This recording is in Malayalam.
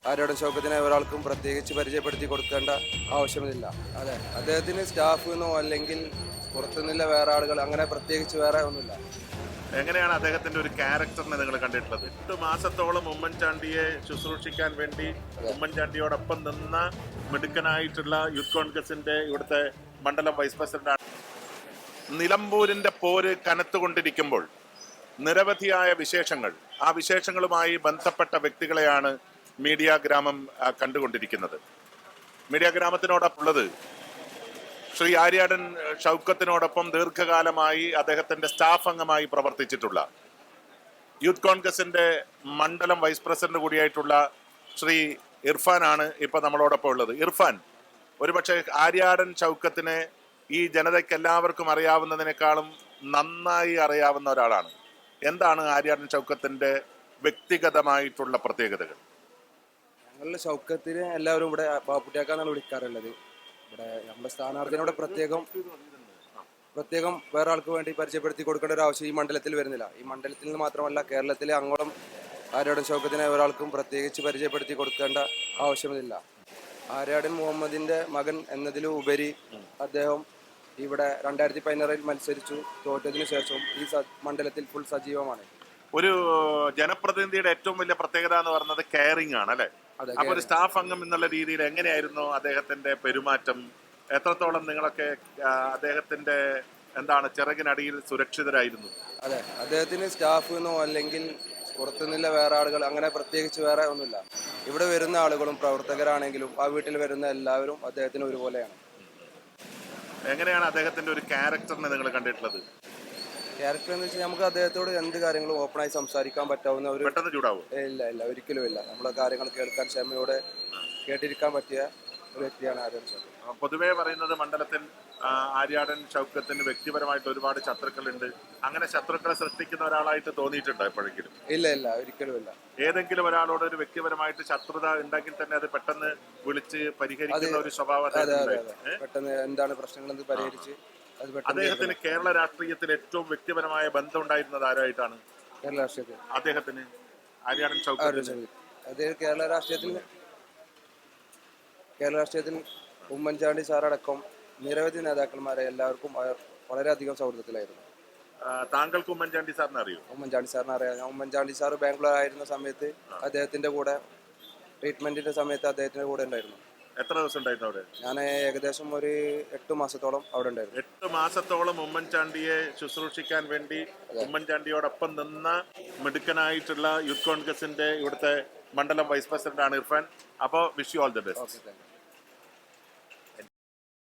ആരോടും ഷൗക്കത്തിനെ ഒരാൾക്കും പ്രത്യേകിച്ച് പരിചയപ്പെടുത്തി കൊടുക്കേണ്ട ആവശ്യമില്ല. അതെ, അദ്ദേഹത്തിന് സ്റ്റാഫ് എന്നോ അല്ലെങ്കിൽ പുറത്തുനിന്നുള്ള വേറെ ആളുകൾ അങ്ങനെ പ്രത്യേകിച്ച് വേറെ ഒന്നുമില്ല. എങ്ങനെയാണ് അദ്ദേഹത്തിന്റെ ഒരു ക്യാരക്ടറിനെ നിങ്ങൾ കണ്ടിട്ടുള്ളത്? 8 മാസത്തോളം ഉമ്മൻചാണ്ടിയെ ശുശ്രൂഷിക്കാൻ വേണ്ടി ഉമ്മൻചാണ്ടിയോടൊപ്പം നിന്ന മിടുക്കനായിട്ടുള്ള യൂത്ത് കോൺഗ്രസിന്റെ ഇവിടുത്തെ മണ്ഡലം വൈസ് പ്രസിഡന്റാണ്. നിലമ്പൂരിന്റെ പോര് കനത്തുകൊണ്ടിരിക്കുമ്പോൾ നിരവധിയായ വിശേഷങ്ങൾ, ആ വിശേഷങ്ങളുമായി ബന്ധപ്പെട്ട വ്യക്തികളെയാണ് മീഡിയ ഗ്രാമം കണ്ടുകൊണ്ടിരിക്കുന്നത്. മീഡിയ ഗ്രാമത്തിനോടൊപ്പമുള്ളത് ശ്രീ ആര്യാടൻ ഷൗക്കത്തിനോടൊപ്പം ദീർഘകാലമായി അദ്ദേഹത്തിന്റെ സ്റ്റാഫ് അംഗമായി പ്രവർത്തിച്ചിട്ടുള്ള യൂത്ത് കോൺഗ്രസിന്റെ മണ്ഡലം വൈസ് പ്രസിഡന്റ് കൂടിയായിട്ടുള്ള ശ്രീ ഇർഫാനാണ് ഇപ്പൊ നമ്മളോടൊപ്പം ഉള്ളത്. ഇർഫാൻ, ഒരുപക്ഷെ ആര്യാടൻ ഷൗക്കത്തിനെ ഈ ജനതയ്ക്ക് എല്ലാവർക്കും അറിയാവുന്നതിനേക്കാളും നന്നായി അറിയാവുന്ന ഒരാളാണ്. എന്താണ് ആര്യാടൻ ഷൗക്കത്തിന്റെ വ്യക്തിഗതമായിട്ടുള്ള പ്രത്യേകതകൾ? ഞങ്ങളുടെ ഷൗക്കത്തിന് എല്ലാവരും ഇവിടെ ബാപ്പുട്ടിയാക്കാന്നാണ് വിളിക്കാറുള്ളത്. ഇവിടെ നമ്മുടെ സ്ഥാനാർത്ഥിനോട് പ്രത്യേകം വേറെ ആൾക്ക് വേണ്ടി പരിചയപ്പെടുത്തി കൊടുക്കേണ്ട ഒരു ആവശ്യം ഈ മണ്ഡലത്തിൽ വരുന്നില്ല. ഈ മണ്ഡലത്തിൽ നിന്ന് മാത്രമല്ല, കേരളത്തിലെ അങ്ങോളം ആര്യാടൻ ഷൗക്കത്തിനെ ഒരാൾക്കും പ്രത്യേകിച്ച് പരിചയപ്പെടുത്തി കൊടുക്കേണ്ട ആവശ്യമില്ല. ആര്യാടൻ മുഹമ്മദിന്റെ മകൻ എന്നതിലും ഉപരി അദ്ദേഹം ഇവിടെ 2016 മത്സരിച്ചു. തോറ്റതിനു ശേഷം ഈ മണ്ഡലത്തിൽ ഫുൾ സജീവമാണ്. ഒരു ജനപ്രതിനിധിയുടെ ഏറ്റവും വലിയ പ്രത്യേകത എന്ന് പറയുന്നത് കെയറിംഗ് ആണ്, അല്ലെ? അപ്പൊ ഒരു സ്റ്റാഫ് അംഗം എന്നുള്ള രീതിയിൽ എങ്ങനെയായിരുന്നു അദ്ദേഹത്തിന്റെ പെരുമാറ്റം? എത്രത്തോളം നിങ്ങളൊക്കെ അദ്ദേഹത്തിന്റെ ചിറകിനടിയിൽ സുരക്ഷിതരായിരുന്നു? അതെ, അദ്ദേഹത്തിന് സ്റ്റാഫ് എന്നോ അല്ലെങ്കിൽ പുറത്തുനിന്നുള്ള വേറെ ആളുകൾ അങ്ങനെ പ്രത്യേകിച്ച് വേറെ ഒന്നുമില്ല. ഇവിടെ വരുന്ന ആളുകളും പ്രവർത്തകരാണെങ്കിലും ആ വീട്ടിൽ വരുന്ന എല്ലാവരും അദ്ദേഹത്തിന് ഒരുപോലെയാണ്. എങ്ങനെയാണ് അദ്ദേഹത്തിന്റെ ഒരു ക്യാരക്ടറിനെ നിങ്ങൾ കണ്ടിട്ടുള്ളത്? ക്യാരക്ടർ എന്ന് വെച്ചാൽ നമുക്ക് അദ്ദേഹത്തോട് എന്ത് കാര്യങ്ങളും ഓപ്പണായി സംസാരിക്കാൻ പറ്റാവുന്ന ഒരു... പെട്ടെന്ന് ചൂടാവും? ഇല്ല, ഒരിക്കലും ഇല്ല. നമ്മളെ കാര്യങ്ങൾ കേൾക്കാൻ ക്ഷമയോടെ കേട്ടിരിക്കാൻ പറ്റിയ ഒരു വ്യക്തിയാണ് ആര്യാടൻ ഷൗക്കത്ത്. പൊതുവേ പറയുന്നത് മണ്ഡലത്തിൽ ആര്യാടൻ ഷൗക്കത്തിന് വ്യക്തിപരമായിട്ട് ഒരുപാട് ശത്രുക്കളുണ്ട്. അങ്ങനെ ശത്രുക്കളെ സൃഷ്ടിക്കുന്ന ഒരാളായിട്ട് തോന്നിയിട്ടുണ്ടോ എപ്പോഴെങ്കിലും? ഇല്ല, ഒരിക്കലും ഇല്ല. ഏതെങ്കിലും ഒരാളോട് ഒരു വ്യക്തിപരമായിട്ട് ശത്രുത ഉണ്ടെങ്കിൽ തന്നെ അത് പെട്ടെന്ന് വിളിച്ച് പരിഹരിക്കുന്ന ഒരു സ്വഭാവം പെട്ടെന്ന് എന്താണ് പ്രശ്നങ്ങൾ എന്ന് പരിഹരിച്ച് അദ്ദേഹത്തിന് കേരള രാഷ്ട്രീയത്തിൽ ഏറ്റവും വ്യക്തിപരമായ ബന്ധം ഉണ്ടായിരുന്നത് ആരായിട്ടാണ്? കേരള രാഷ്ട്രീയത്തിൽ അദ്ദേഹത്തിന് ആര്യാടൻ ഷൗക്കത്ത് അദ്ദേഹം കേരള രാഷ്ട്രീയത്തിൽ ഉമ്മൻചാണ്ടി സാറടക്കം നിരവധി നേതാക്കന്മാരെ എല്ലാവർക്കും വളരെയധികം സൗഹൃദത്തിലായിരുന്നു. താങ്കൾക്ക് ഉമ്മൻചാണ്ടി സാറിനെ അറിയോ? ഉമ്മൻചാണ്ടി സാറിനെ അറിയാം. ഞാൻ ഉമ്മൻചാണ്ടി സാർ ബാംഗ്ലൂർ ആയിരുന്ന സമയത്ത് അദ്ദേഹത്തിന്റെ കൂടെ ട്രീറ്റ്മെന്റിന്റെ സമയത്ത് അദ്ദേഹത്തിന്റെ കൂടെ ഉണ്ടായിരുന്നു. എത്ര ദിവസം ഉണ്ടായിരുന്നു അവിടെ? ഞാൻ ഏകദേശം ഒരു 8 മാസത്തോളം അവിടെ ഉണ്ടായിരുന്നു. 8 മാസത്തോളം ഉമ്മൻചാണ്ടിയെ ശുശ്രൂഷിക്കാൻ വേണ്ടി ഉമ്മൻചാണ്ടിയോടൊപ്പം നിന്ന മിടുക്കനായിട്ടുള്ള യൂത്ത് കോൺഗ്രസിന്റെ ഇവിടുത്തെ മണ്ഡലം വൈസ് പ്രസിഡന്റ് ആണ് ഇർഫാൻ. അപ്പോൾ wish you all the best.